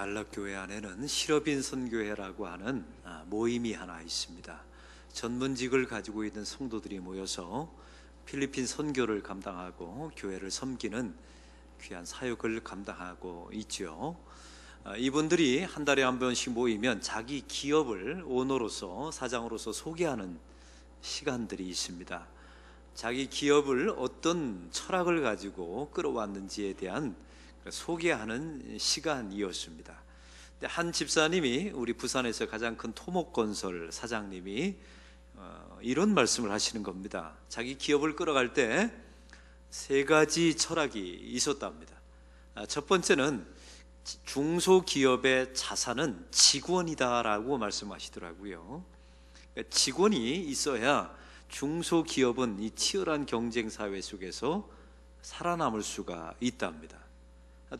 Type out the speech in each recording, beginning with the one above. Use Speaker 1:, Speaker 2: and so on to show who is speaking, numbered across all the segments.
Speaker 1: 안락교회 안에는 실업인 선교회라고 하는 모임이 하나 있습니다. 전문직을 가지고 있는 성도들이 모여서 필리핀 선교를 감당하고 교회를 섬기는 귀한 사역을 감당하고 있죠. 이분들이 한 달에 한 번씩 모이면 자기 기업을 오너로서, 사장으로서 소개하는 시간들이 있습니다. 자기 기업을 어떤 철학을 가지고 끌어왔는지에 대한 소개하는 시간이었습니다. 한 집사님이, 우리 부산에서 가장 큰 토목건설 사장님이 이런 말씀을 하시는 겁니다. 자기 기업을 끌어갈 때 세 가지 철학이 있었답니다. 첫 번째는 중소기업의 자산은 직원이다라고 말씀하시더라고요. 직원이 있어야 중소기업은 이 치열한 경쟁 사회 속에서 살아남을 수가 있답니다.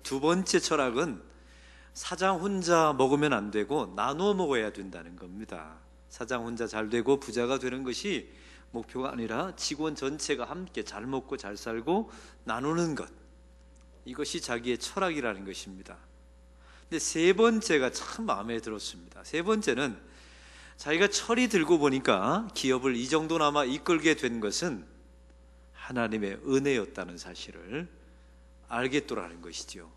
Speaker 1: 두 번째 철학은 사장 혼자 먹으면 안 되고 나누어 먹어야 된다는 겁니다. 사장 혼자 잘 되고 부자가 되는 것이 목표가 아니라 직원 전체가 함께 잘 먹고 잘 살고 나누는 것, 이것이 자기의 철학이라는 것입니다. 근데 세 번째가 참 마음에 들었습니다. 세 번째는 자기가 철이 들고 보니까 기업을 이 정도나마 이끌게 된 것은 하나님의 은혜였다는 사실을 알겠더라는 것이죠.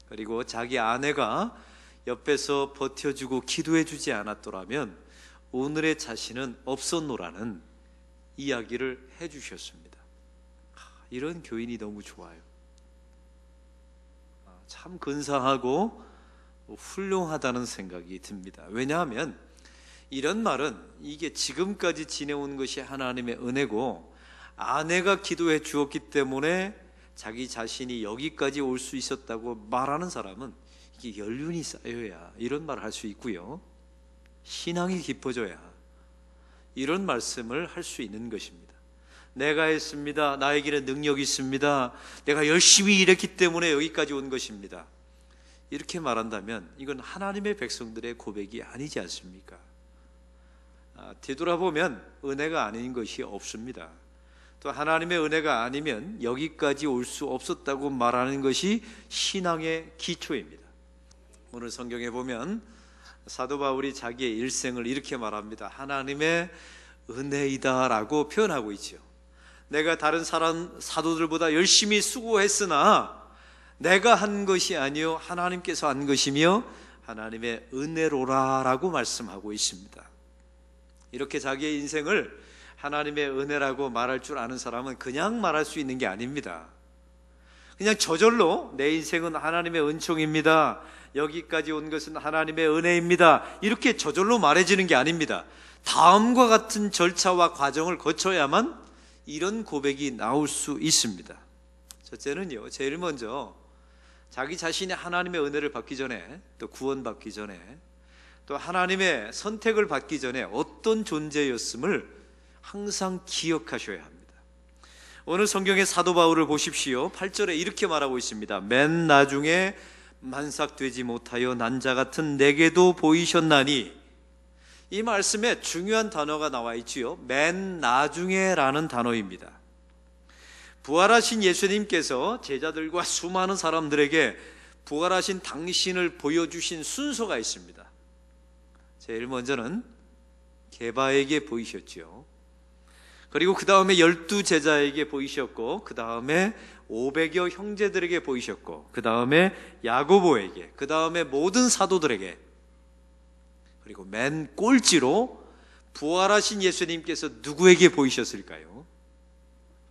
Speaker 1: 그리고 자기 아내가 옆에서 버텨주고 기도해주지 않았더라면 오늘의 자신은 없었노라는 이야기를 해주셨습니다. 이런 교인이 너무 좋아요. 참 근사하고 훌륭하다는 생각이 듭니다. 왜냐하면 이런 말은, 이게 지금까지 지내온 것이 하나님의 은혜고 아내가 기도해 주었기 때문에 자기 자신이 여기까지 올 수 있었다고 말하는 사람은 이게 연륜이 쌓여야 이런 말을 할 수 있고요, 신앙이 깊어져야 이런 말씀을 할 수 있는 것입니다. 내가 했습니다, 나에게는 능력이 있습니다, 내가 열심히 일했기 때문에 여기까지 온 것입니다, 이렇게 말한다면 이건 하나님의 백성들의 고백이 아니지 않습니까? 뒤돌아보면 은혜가 아닌 것이 없습니다. 또 하나님의 은혜가 아니면 여기까지 올 수 없었다고 말하는 것이 신앙의 기초입니다. 오늘 성경에 보면 사도 바울이 자기의 일생을 이렇게 말합니다. 하나님의 은혜이다라고 표현하고 있죠. 내가 다른 사도들보다 열심히 수고했으나 내가 한 것이 아니요 하나님께서 한 것이며 하나님의 은혜로라라고 말씀하고 있습니다. 이렇게 자기의 인생을 하나님의 은혜라고 말할 줄 아는 사람은 그냥 말할 수 있는 게 아닙니다. 그냥 저절로 내 인생은 하나님의 은총입니다, 여기까지 온 것은 하나님의 은혜입니다, 이렇게 저절로 말해지는 게 아닙니다. 다음과 같은 절차와 과정을 거쳐야만 이런 고백이 나올 수 있습니다. 첫째는요, 제일 먼저 자기 자신이 하나님의 은혜를 받기 전에, 또 구원받기 전에, 또 하나님의 선택을 받기 전에 어떤 존재였음을 항상 기억하셔야 합니다. 오늘 성경의 사도 바울을 보십시오. 8절에 이렇게 말하고 있습니다. 맨 나중에 만삭되지 못하여 난자 같은 내게도 보이셨나니, 이 말씀에 중요한 단어가 나와 있지요. 맨 나중에라는 단어입니다. 부활하신 예수님께서 제자들과 수많은 사람들에게 부활하신 당신을 보여주신 순서가 있습니다. 제일 먼저는 게바에게 보이셨죠. 그리고 그 다음에 12제자에게 보이셨고, 그 다음에 500여 형제들에게 보이셨고, 그 다음에 야고보에게, 그 다음에 모든 사도들에게, 그리고 맨 꼴찌로 부활하신 예수님께서 누구에게 보이셨을까요?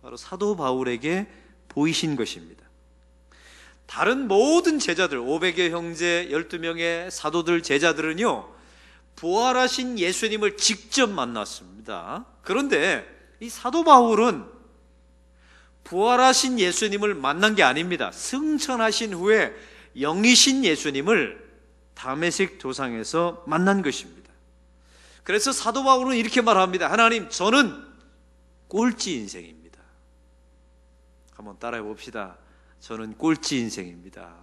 Speaker 1: 바로 사도 바울에게 보이신 것입니다. 다른 모든 제자들, 500여 형제, 12명의 사도들, 제자들은요, 부활하신 예수님을 직접 만났습니다. 그런데 이 사도 바울은 부활하신 예수님을 만난 게 아닙니다. 승천하신 후에 영이신 예수님을 다메섹 도상에서 만난 것입니다. 그래서 사도 바울은 이렇게 말합니다. 하나님, 저는 꼴찌 인생입니다. 한번 따라해 봅시다. 저는 꼴찌 인생입니다.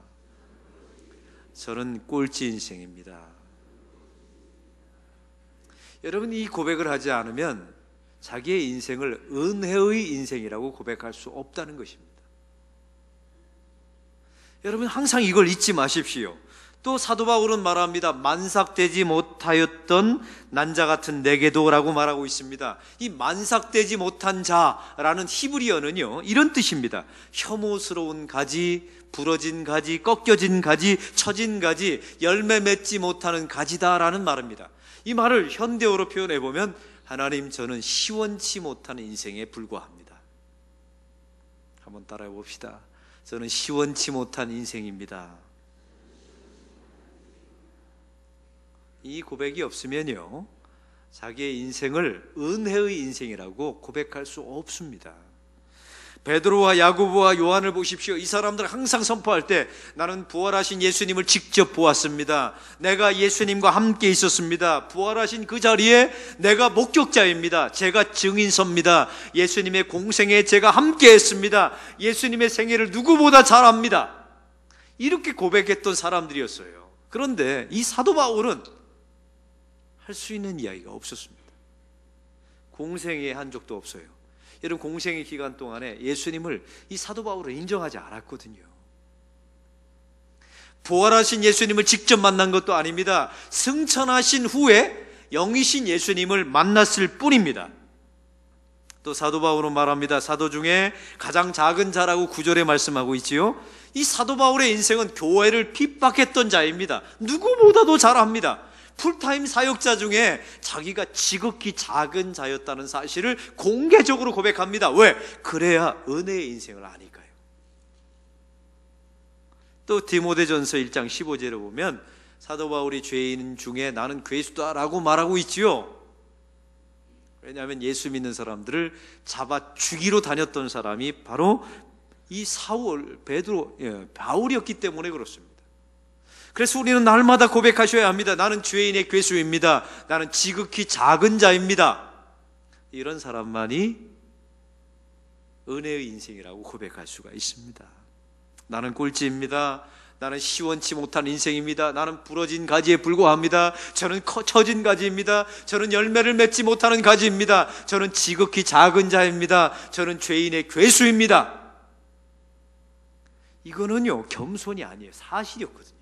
Speaker 1: 저는 꼴찌 인생입니다. 여러분, 이 고백을 하지 않으면 자기의 인생을 은혜의 인생이라고 고백할 수 없다는 것입니다. 여러분, 항상 이걸 잊지 마십시오. 또 사도 바울은 말합니다. 만삭되지 못하였던 난자 같은 내게도 라고 말하고 있습니다. 이 만삭되지 못한 자라는 히브리어는요, 이런 뜻입니다. 혐오스러운 가지, 부러진 가지, 꺾여진 가지, 처진 가지, 열매 맺지 못하는 가지다라는 말입니다. 이 말을 현대어로 표현해 보면, 하나님, 저는 시원치 못하는 인생에 불과합니다. 한번 따라해 봅시다. 저는 시원치 못한 인생입니다. 이 고백이 없으면요, 자기의 인생을 은혜의 인생이라고 고백할 수 없습니다. 베드로와 야고보와 요한을 보십시오. 이 사람들 항상 선포할 때, 나는 부활하신 예수님을 직접 보았습니다. 내가 예수님과 함께 있었습니다. 부활하신 그 자리에 내가 목격자입니다. 제가 증인서입니다. 예수님의 공생에 제가 함께 했습니다. 예수님의 생애를 누구보다 잘 압니다. 이렇게 고백했던 사람들이었어요. 그런데 이 사도 바울은 할 수 있는 이야기가 없었습니다. 공생에 한 적도 없어요. 여러분, 공생의 기간 동안에 예수님을 이 사도 바울은 인정하지 않았거든요. 부활하신 예수님을 직접 만난 것도 아닙니다. 승천하신 후에 영이신 예수님을 만났을 뿐입니다. 또 사도 바울은 말합니다. 사도 중에 가장 작은 자라고 9절에 말씀하고 있지요. 이 사도 바울의 인생은 교회를 핍박했던 자입니다. 누구보다도 잘 압니다. 풀타임 사역자 중에 자기가 지극히 작은 자였다는 사실을 공개적으로 고백합니다. 왜? 그래야 은혜의 인생을 아니까요. 또 디모데전서 1장 15절에 보면 사도 바울이 죄인 중에 나는 괴수다라고 말하고 있지요. 왜냐하면 예수 믿는 사람들을 잡아 죽이러 다녔던 사람이 바로 이 사울, 바울이었기 때문에 그렇습니다. 그래서 우리는 날마다 고백하셔야 합니다. 나는 죄인의 괴수입니다. 나는 지극히 작은 자입니다. 이런 사람만이 은혜의 인생이라고 고백할 수가 있습니다. 나는 꼴찌입니다. 나는 시원치 못한 인생입니다. 나는 부러진 가지에 불과합니다. 저는 처진 가지입니다. 저는 열매를 맺지 못하는 가지입니다. 저는 지극히 작은 자입니다. 저는 죄인의 괴수입니다. 이거는요, 겸손이 아니에요. 사실이었거든요.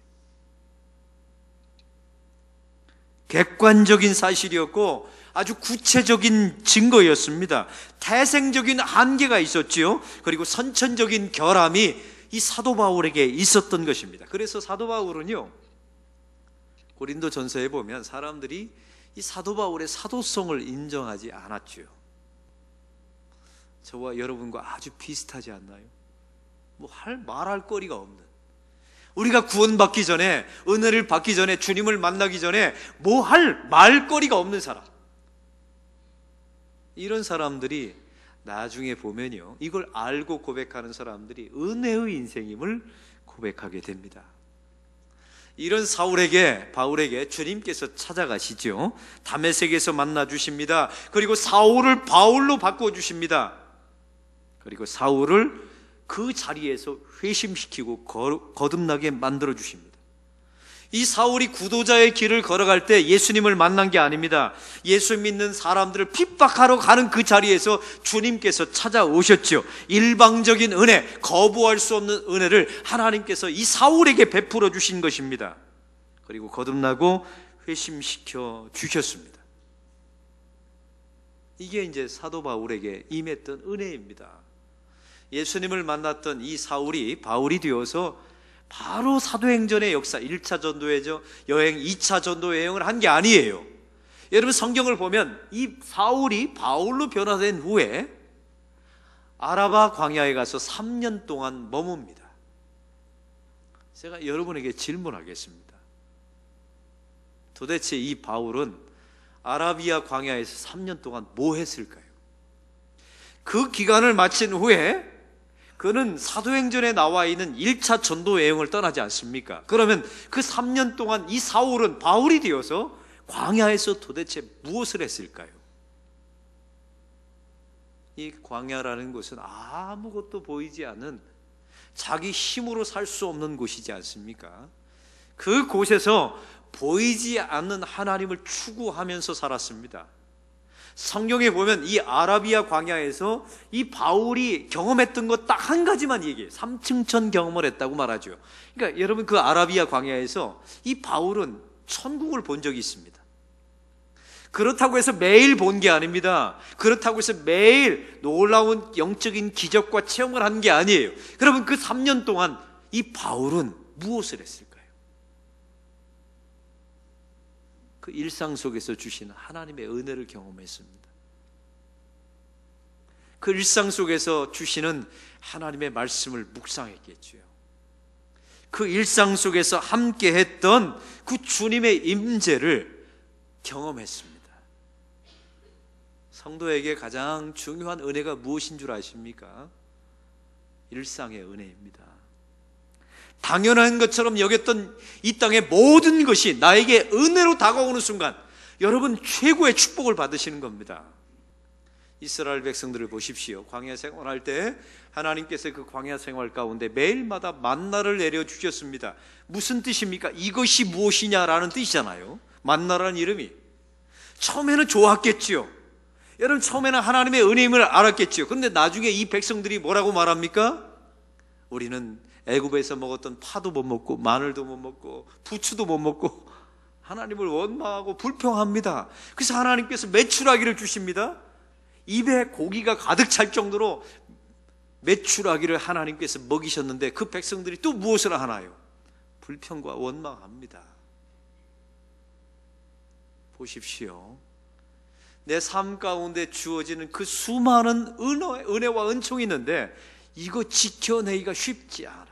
Speaker 1: 객관적인 사실이었고 아주 구체적인 증거였습니다. 태생적인 한계가 있었지요. 그리고 선천적인 결함이 이 사도 바울에게 있었던 것입니다. 그래서 사도 바울은요, 고린도전서에 보면 사람들이 이 사도 바울의 사도성을 인정하지 않았지요. 저와 여러분과 아주 비슷하지 않나요? 말할 거리가 없는, 우리가 구원받기 전에, 은혜를 받기 전에, 주님을 만나기 전에 말거리가 없는 사람, 이런 사람들이 나중에 보면요, 이걸 알고 고백하는 사람들이 은혜의 인생임을 고백하게 됩니다. 이런 바울에게 주님께서 찾아가시죠. 다메섹에서 만나 주십니다. 그리고 사울을 바울로 바꿔 주십니다. 그리고 사울을 그 자리에서 회심시키고 거듭나게 만들어 주십니다. 이 사울이 구도자의 길을 걸어갈 때 예수님을 만난 게 아닙니다. 예수 믿는 사람들을 핍박하러 가는 그 자리에서 주님께서 찾아오셨죠. 일방적인 은혜, 거부할 수 없는 은혜를 하나님께서 이 사울에게 베풀어 주신 것입니다. 그리고 거듭나고 회심시켜 주셨습니다. 이게 이제 사도 바울에게 임했던 은혜입니다. 예수님을 만났던 이 사울이 바울이 되어서 바로 사도행전의 역사, 1차 전도회죠, 여행, 2차 전도 여행을 한 게 아니에요. 여러분, 성경을 보면 이 사울이 바울로 변화된 후에 아라바 광야에 가서 3년 동안 머뭅니다. 제가 여러분에게 질문하겠습니다. 도대체 이 바울은 아라비아 광야에서 3년 동안 뭐 했을까요? 그 기간을 마친 후에 그는 사도행전에 나와 있는 1차 전도 여행을 떠나지 않습니까? 그러면 그 3년 동안 이 사울은 바울이 되어서 광야에서 도대체 무엇을 했을까요? 이 광야라는 곳은 아무것도 보이지 않는, 자기 힘으로 살 수 없는 곳이지 않습니까? 그 곳에서 보이지 않는 하나님을 추구하면서 살았습니다. 성경에 보면 이 아라비아 광야에서 이 바울이 경험했던 것 딱 한 가지만 얘기해요. 삼층천 경험을 했다고 말하죠. 그러니까 여러분, 그 아라비아 광야에서 이 바울은 천국을 본 적이 있습니다. 그렇다고 해서 매일 본 게 아닙니다. 그렇다고 해서 매일 놀라운 영적인 기적과 체험을 한 게 아니에요. 여러분, 그 3년 동안 이 바울은 무엇을 했을까요? 그 일상 속에서 주시는 하나님의 은혜를 경험했습니다. 그 일상 속에서 주시는 하나님의 말씀을 묵상했겠죠. 그 일상 속에서 함께 했던 그 주님의 임재를 경험했습니다. 성도에게 가장 중요한 은혜가 무엇인 줄 아십니까? 일상의 은혜입니다. 당연한 것처럼 여겼던 이 땅의 모든 것이 나에게 은혜로 다가오는 순간 여러분, 최고의 축복을 받으시는 겁니다. 이스라엘 백성들을 보십시오. 광야 생활할 때 하나님께서 그 광야 생활 가운데 매일마다 만나를 내려주셨습니다. 무슨 뜻입니까? 이것이 무엇이냐라는 뜻이잖아요. 만나라는 이름이. 처음에는 좋았겠지요. 여러분, 처음에는 하나님의 은혜임을 알았겠지요. 그런데 나중에 이 백성들이 뭐라고 말합니까? 우리는 애굽에서 먹었던 파도 못 먹고 마늘도 못 먹고 부추도 못 먹고 하나님을 원망하고 불평합니다. 그래서 하나님께서 메추라기를 주십니다. 입에 고기가 가득 찰 정도로 메추라기를 하나님께서 먹이셨는데 그 백성들이 또 무엇을 하나요? 불평과 원망합니다. 보십시오. 내 삶 가운데 주어지는 그 수많은 은혜와 은총이 있는데 이거 지켜내기가 쉽지 않아요.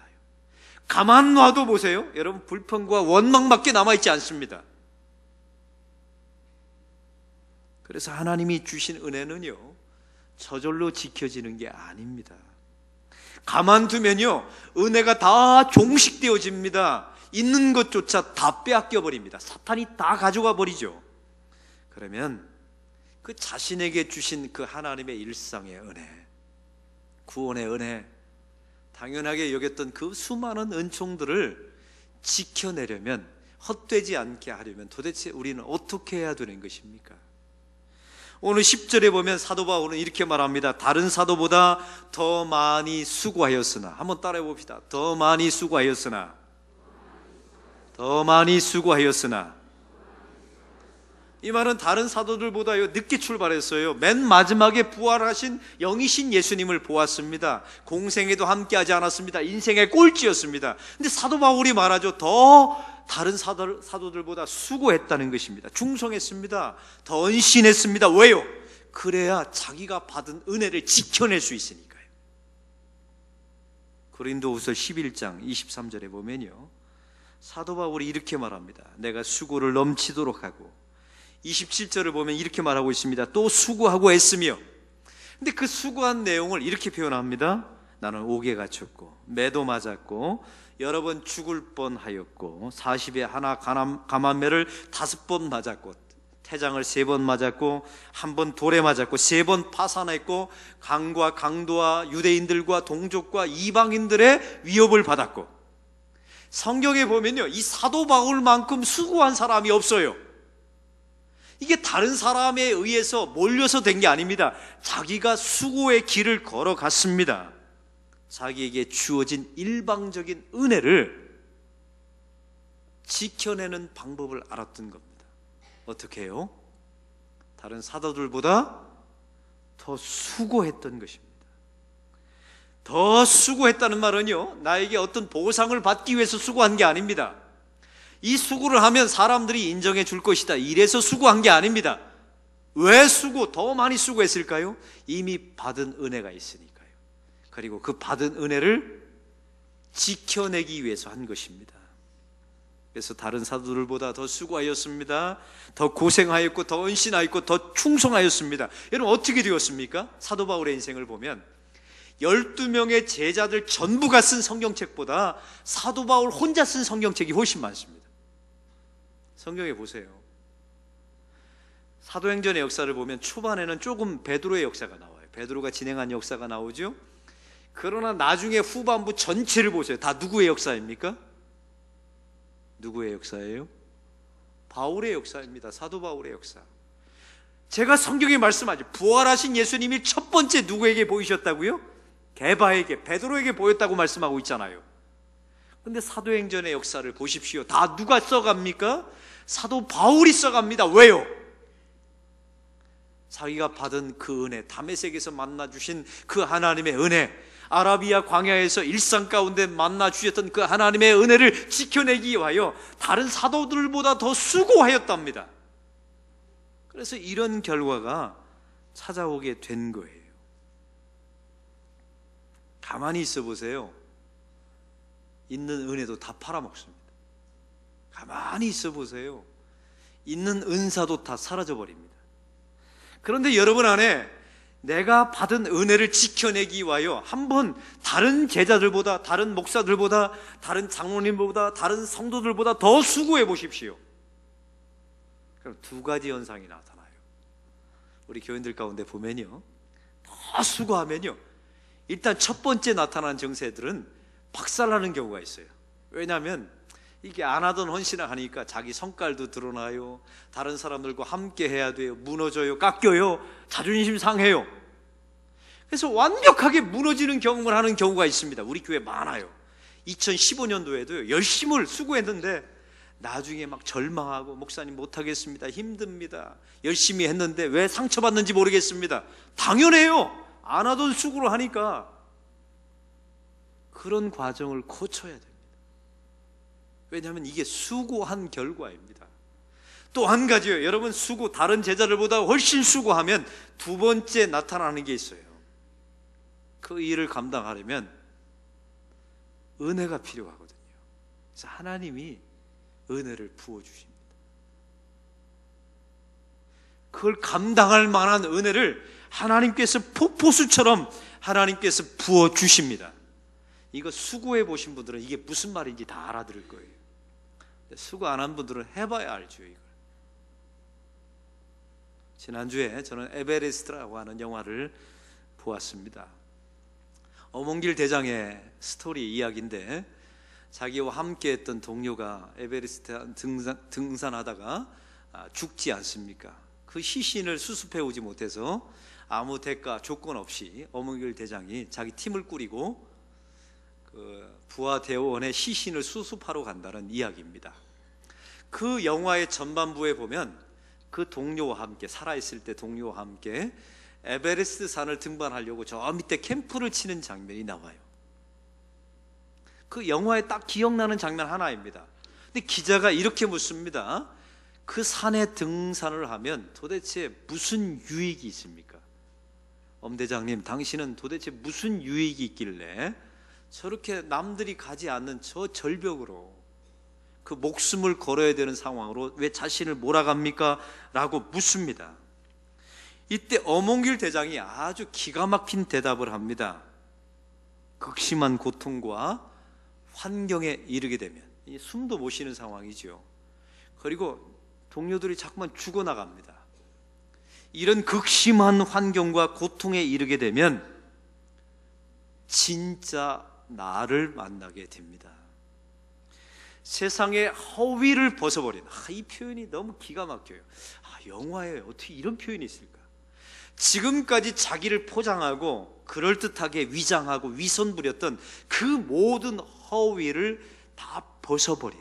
Speaker 1: 가만 놔도 보세요. 여러분, 불평과 원망밖에 남아있지 않습니다. 그래서 하나님이 주신 은혜는요, 저절로 지켜지는 게 아닙니다. 가만두면요, 은혜가 다 종식되어집니다. 있는 것조차 다 빼앗겨 버립니다. 사탄이 다 가져가 버리죠. 그러면 그 자신에게 주신 그 하나님의 일상의 은혜, 구원의 은혜, 당연하게 여겼던 그 수많은 은총들을 지켜내려면, 헛되지 않게 하려면 도대체 우리는 어떻게 해야 되는 것입니까? 오늘 10절에 보면 사도 바울은 이렇게 말합니다. 다른 사도보다 더 많이 수고하였으나, 한번 따라해 봅시다. 더 많이 수고하였으나, 더 많이 수고하였으나. 이 말은 다른 사도들보다요 늦게 출발했어요. 맨 마지막에 부활하신 영이신 예수님을 보았습니다. 공생에도 함께하지 않았습니다. 인생의 꼴찌였습니다. 근데 사도 바울이 말하죠. 더 다른 사도들보다 수고했다는 것입니다. 충성했습니다. 더 헌신했습니다. 왜요? 그래야 자기가 받은 은혜를 지켜낼 수 있으니까요. 고린도후서 11장 23절에 보면요, 사도 바울이 이렇게 말합니다. 내가 수고를 넘치도록 하고, 27절을 보면 이렇게 말하고 있습니다. 또 수고하고 애쓰며. 근데 그 수고한 내용을 이렇게 표현합니다. 나는 옥에 갇혔고 매도 맞았고 여러 번 죽을 뻔하였고 40에 하나 가만매를 5번 맞았고 태장을 3번 맞았고 1번 돌에 맞았고 3번 파산했고 강과 강도와 유대인들과 동족과 이방인들의 위협을 받았고. 성경에 보면요, 이 사도 바울만큼 수고한 사람이 없어요. 이게 다른 사람에 의해서 몰려서 된 게 아닙니다. 자기가 수고의 길을 걸어갔습니다. 자기에게 주어진 일방적인 은혜를 지켜내는 방법을 알았던 겁니다. 어떻게 해요? 다른 사도들보다 더 수고했던 것입니다. 더 수고했다는 말은요, 나에게 어떤 보상을 받기 위해서 수고한 게 아닙니다. 이 수고를 하면 사람들이 인정해 줄 것이다, 이래서 수고한 게 아닙니다. 왜 더 많이 수고했을까요? 이미 받은 은혜가 있으니까요. 그리고 그 받은 은혜를 지켜내기 위해서 한 것입니다. 그래서 다른 사도들보다 더 수고하였습니다. 더 고생하였고 더 헌신하였고 더 충성하였습니다. 여러분, 어떻게 되었습니까? 사도 바울의 인생을 보면 12명의 제자들 전부가 쓴 성경책보다 사도 바울 혼자 쓴 성경책이 훨씬 많습니다. 성경에 보세요. 사도행전의 역사를 보면 초반에는 조금 베드로의 역사가 나와요. 베드로가 진행한 역사가 나오죠. 그러나 나중에 후반부 전체를 보세요. 다 누구의 역사입니까? 누구의 역사예요? 바울의 역사입니다. 사도 바울의 역사. 제가 성경에 말씀하죠. 부활하신 예수님이 첫 번째 누구에게 보이셨다고요? 게바에게, 베드로에게 보였다고 말씀하고 있잖아요. 근데 사도행전의 역사를 보십시오. 다 누가 써갑니까? 사도 바울이 써갑니다. 왜요? 자기가 받은 그 은혜, 다메섹에서 만나주신 그 하나님의 은혜, 아라비아 광야에서 일상 가운데 만나주셨던 그 하나님의 은혜를 지켜내기 위하여 다른 사도들보다 더 수고하였답니다. 그래서 이런 결과가 찾아오게 된 거예요. 가만히 있어 보세요. 있는 은혜도 다 팔아먹습니다. 가만히 있어 보세요. 있는 은사도 다 사라져 버립니다. 그런데 여러분 안에 내가 받은 은혜를 지켜내기 위하여 한번 다른 제자들보다, 다른 목사들보다, 다른 장로님보다, 다른 성도들보다 더 수고해 보십시오. 그럼 두 가지 현상이 나타나요. 우리 교인들 가운데 보면요, 더 수고하면요, 일단 첫 번째 나타나는 정세들은 박살나는 경우가 있어요. 왜냐하면 이게 안 하던 헌신을 하니까 자기 성깔도 드러나요. 다른 사람들과 함께 해야 돼요. 무너져요. 깎여요. 자존심 상해요. 그래서 완벽하게 무너지는 경험을 하는 경우가 있습니다. 우리 교회 많아요. 2015년도에도 열심히 수고했는데 나중에 막 절망하고, 목사님 못하겠습니다. 힘듭니다. 열심히 했는데 왜 상처받는지 모르겠습니다. 당연해요. 안 하던 수고를 하니까. 그런 과정을 거쳐야 됩니다. 왜냐하면 이게 수고한 결과입니다. 또 한 가지요. 여러분, 다른 제자들보다 훨씬 수고하면 두 번째 나타나는 게 있어요. 그 일을 감당하려면 은혜가 필요하거든요. 그래서 하나님이 은혜를 부어주십니다. 그걸 감당할 만한 은혜를 하나님께서 폭포수처럼 하나님께서 부어주십니다. 이거 수고해 보신 분들은 이게 무슨 말인지 다 알아들을 거예요. 수고 안 한 분들은 해봐야 알죠. 이걸. 지난주에 저는 에베레스트라고 하는 영화를 보았습니다. 어몽길 대장의 스토리 이야기인데, 자기와 함께 했던 동료가 에베레스트 등산하다가 죽지 않습니까? 그 시신을 수습해 오지 못해서 아무 대가 조건 없이 어몽길 대장이 자기 팀을 꾸리고 그 부하대원의 시신을 수습하러 간다는 이야기입니다. 그 영화의 전반부에 보면 그 동료와 함께, 살아있을 때 동료와 함께 에베레스트 산을 등반하려고 저 밑에 캠프를 치는 장면이 나와요. 그 영화에 딱 기억나는 장면 하나입니다. 근데 기자가 이렇게 묻습니다. 그 산에 등산을 하면 도대체 무슨 유익이 있습니까? 엄 대장님, 당신은 도대체 무슨 유익이 있길래 저렇게 남들이 가지 않는 저 절벽으로, 그 목숨을 걸어야 되는 상황으로 왜 자신을 몰아갑니까? 라고 묻습니다. 이때 어몽길 대장이 아주 기가 막힌 대답을 합니다. 극심한 고통과 환경에 이르게 되면, 숨도 못 쉬는 상황이죠. 그리고 동료들이 자꾸만 죽어나갑니다. 이런 극심한 환경과 고통에 이르게 되면 진짜 나를 만나게 됩니다. 세상의 허위를 벗어버린, 이 표현이 너무 기가 막혀요. 영화에 어떻게 이런 표현이 있을까? 지금까지 자기를 포장하고 그럴듯하게 위장하고 위선 부렸던 그 모든 허위를 다 벗어버린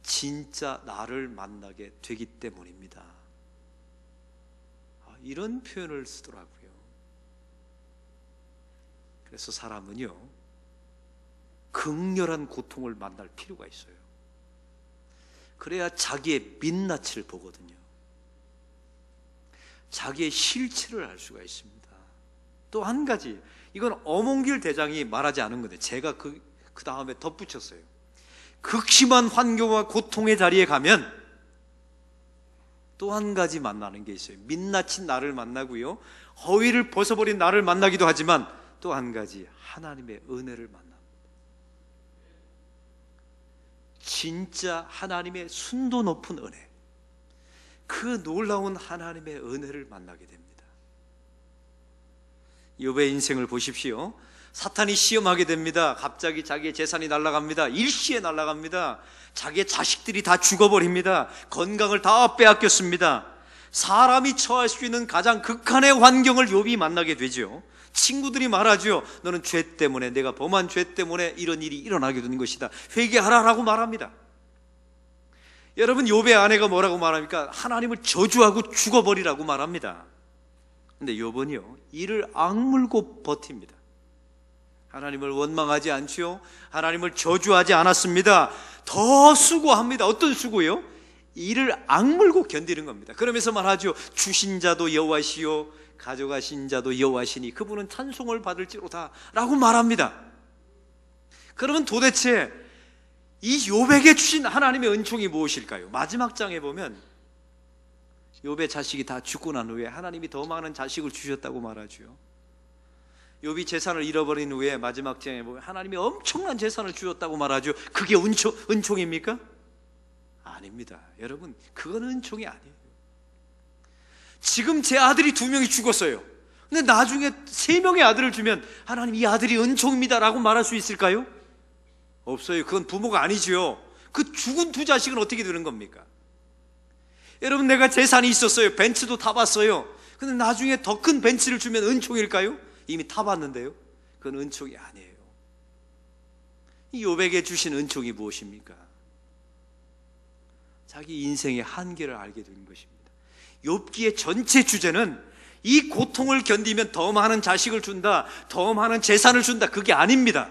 Speaker 1: 진짜 나를 만나게 되기 때문입니다. 이런 표현을 쓰더라고요. 그래서 사람은요, 극렬한 고통을 만날 필요가 있어요. 그래야 자기의 민낯을 보거든요. 자기의 실체를 알 수가 있습니다. 또 한 가지, 이건 어몽길 대장이 말하지 않은 건데 제가 그 다음에 덧붙였어요. 극심한 환경과 고통의 자리에 가면 또 한 가지 만나는 게 있어요. 민낯인 나를 만나고요, 허위를 벗어버린 나를 만나기도 하지만 또 한 가지, 하나님의 은혜를 만납니다. 진짜 하나님의 순도 높은 은혜, 그 놀라운 하나님의 은혜를 만나게 됩니다. 욥의 인생을 보십시오. 사탄이 시험하게 됩니다. 갑자기 자기의 재산이 날아갑니다. 일시에 날아갑니다. 자기의 자식들이 다 죽어버립니다. 건강을 다 빼앗겼습니다. 사람이 처할 수 있는 가장 극한의 환경을 욥이 만나게 되죠. 친구들이 말하죠. 너는 죄 때문에, 내가 범한 죄 때문에 이런 일이 일어나게 된 것이다. 회개하라라고 말합니다. 여러분, 욥의 아내가 뭐라고 말합니까? 하나님을 저주하고 죽어버리라고 말합니다. 근데 욥은요, 이를 악물고 버팁니다. 하나님을 원망하지 않지요. 하나님을 저주하지 않았습니다. 더 수고합니다. 어떤 수고요? 이를 악물고 견디는 겁니다. 그러면서 말하죠. 주신 자도 여호와시요 가져가신 자도 여호와시니 그분은 찬송을 받을지로다 라고 말합니다. 그러면 도대체 이 욥에게 주신 하나님의 은총이 무엇일까요? 마지막 장에 보면 욥의 자식이 다 죽고 난 후에 하나님이 더 많은 자식을 주셨다고 말하죠. 욥이 재산을 잃어버린 후에 마지막 장에 보면 하나님이 엄청난 재산을 주셨다고 말하죠. 그게 은총입니까? 아닙니다. 여러분, 그건 은총이 아니에요. 지금 제 아들이 2명이 죽었어요. 근데 나중에 3명의 아들을 주면 하나님 이 아들이 은총입니다 라고 말할 수 있을까요? 없어요. 그건 부모가 아니죠. 그 죽은 2 자식은 어떻게 되는 겁니까? 여러분, 내가 재산이 있었어요. 벤츠도 타봤어요. 근데 나중에 더 큰 벤츠를 주면 은총일까요? 이미 타봤는데요. 그건 은총이 아니에요. 이 욥에게 주신 은총이 무엇입니까? 자기 인생의 한계를 알게 된 것입니다. 욥기의 전체 주제는 이 고통을 견디면 더 많은 자식을 준다, 더 많은 재산을 준다, 그게 아닙니다.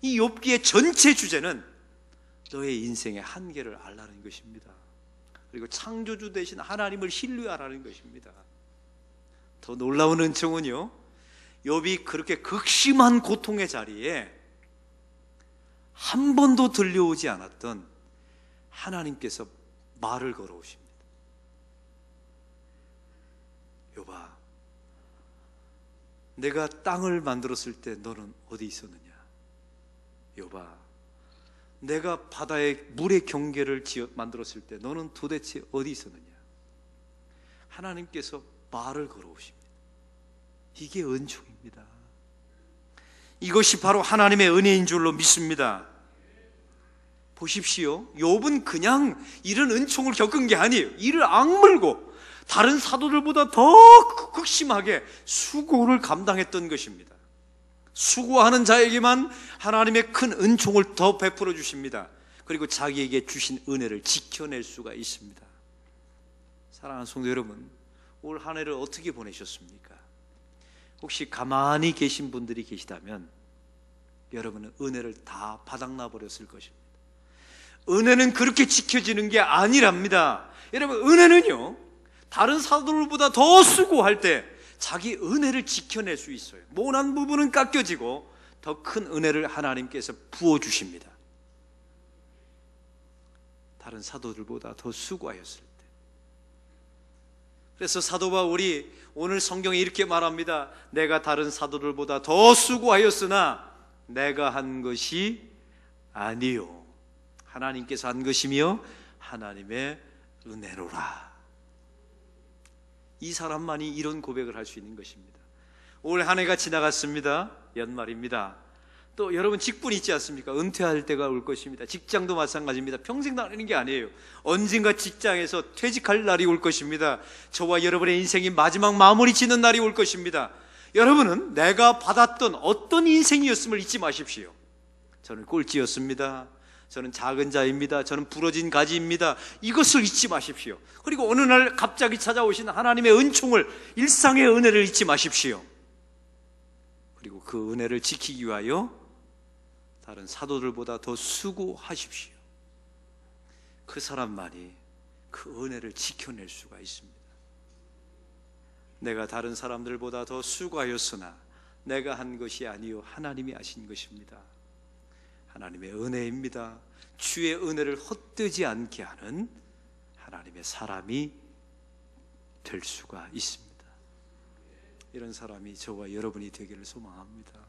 Speaker 1: 이 욥기의 전체 주제는 너의 인생의 한계를 알라는 것입니다. 그리고 창조주 되신 하나님을 신뢰하라는 것입니다. 더 놀라운 은총은요, 욥이 그렇게 극심한 고통의 자리에 한 번도 들려오지 않았던 하나님께서 말을 걸어오십니다. 욥아, 내가 땅을 만들었을 때 너는 어디 있었느냐? 욥아, 내가 바다의 물의 경계를 만들었을 때 너는 도대체 어디 있었느냐? 하나님께서 말을 걸어오십니다. 이게 은총입니다. 이것이 바로 하나님의 은혜인 줄로 믿습니다. 보십시오. 욥은 그냥 이런 은총을 겪은 게 아니에요. 이를 악물고 다른 사도들보다 더 극심하게 수고를 감당했던 것입니다. 수고하는 자에게만 하나님의 큰 은총을 더 베풀어 주십니다. 그리고 자기에게 주신 은혜를 지켜낼 수가 있습니다. 사랑하는 성도 여러분, 올 한 해를 어떻게 보내셨습니까? 혹시 가만히 계신 분들이 계시다면 여러분은 은혜를 다 바닥나 버렸을 것입니다. 은혜는 그렇게 지켜지는 게 아니랍니다. 여러분, 은혜는요, 다른 사도들보다 더 수고할 때 자기 은혜를 지켜낼 수 있어요. 모난 부분은 깎여지고 더 큰 은혜를 하나님께서 부어주십니다. 다른 사도들보다 더 수고하였을 때. 그래서 사도 바울이 오늘 성경에 이렇게 말합니다. 내가 다른 사도들보다 더 수고하였으나 내가 한 것이 아니요, 하나님께서 한 것이며 하나님의 은혜로라. 이 사람만이 이런 고백을 할 수 있는 것입니다. 올 한 해가 지나갔습니다. 연말입니다. 또 여러분 직분이 있지 않습니까? 은퇴할 때가 올 것입니다. 직장도 마찬가지입니다. 평생 다니는 게 아니에요. 언젠가 직장에서 퇴직할 날이 올 것입니다. 저와 여러분의 인생이 마지막 마무리 짓는 날이 올 것입니다. 여러분은 내가 받았던 어떤 인생이었음을 잊지 마십시오. 저는 꼴찌였습니다. 저는 작은 자입니다. 저는 부러진 가지입니다. 이것을 잊지 마십시오. 그리고 어느 날 갑자기 찾아오신 하나님의 은총을, 일상의 은혜를 잊지 마십시오. 그리고 그 은혜를 지키기 위하여 다른 사도들보다 더 수고하십시오. 그 사람만이 그 은혜를 지켜낼 수가 있습니다. 내가 다른 사람들보다 더 수고하였으나 내가 한 것이 아니요 하나님이 하신 것입니다. 하나님의 은혜입니다. 주의 은혜를 헛되지 않게 하는 하나님의 사람이 될 수가 있습니다. 이런 사람이 저와 여러분이 되기를 소망합니다.